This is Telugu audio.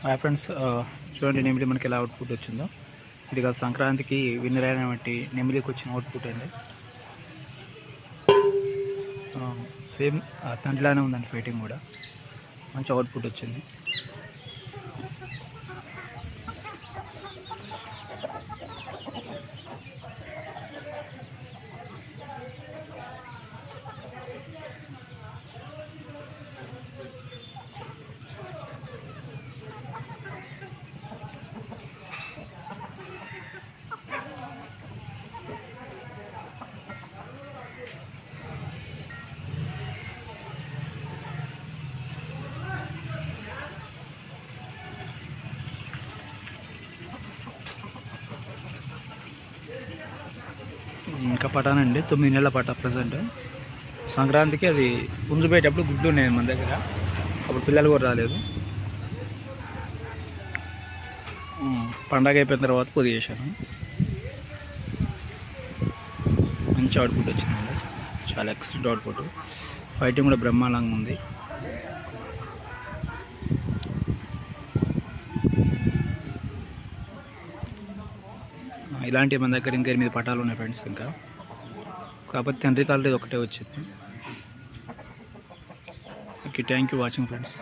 హాయ్ ఫ్రెండ్స్, చూడండి నెమిలి మనకి ఎలా అవుట్పుట్ వచ్చిందో. ఇది కాదు సంక్రాంతికి విన్నర్ అయినటువంటి నెమిలికి వచ్చిన అవుట్పుట్ అండి. సేమ్ తండ్రిలానే ఉందండి, ఫైటింగ్ కూడా మంచి అవుట్పుట్ వచ్చింది. ఇంకా పటానండి, 9 నెలల పట. ప్రజెంట్ సంక్రాంతికి అది పుంజు పెట్టేటప్పుడు గుడ్లు ఉన్నాయి మన దగ్గర, అప్పుడు పిల్లలు కూడా రాలేదు. పండగ అయిపోయిన తర్వాత పొది చేశాను. మంచి అవుట్పుట్ వచ్చిందండి, చాలా ఎక్సలెంట్ అవుట్పుట్. ఫైటింగ్ కూడా బ్రహ్మాండంగా ఉంది. ఇలాంటి మన దగ్గర ఇంకా 8 పటాలు ఉన్నాయి ఫ్రెండ్స్. ఇంకా కాకపోతే తండ్రి కాలరీ ఒకటే వచ్చింది. Okay, thank you watching friends.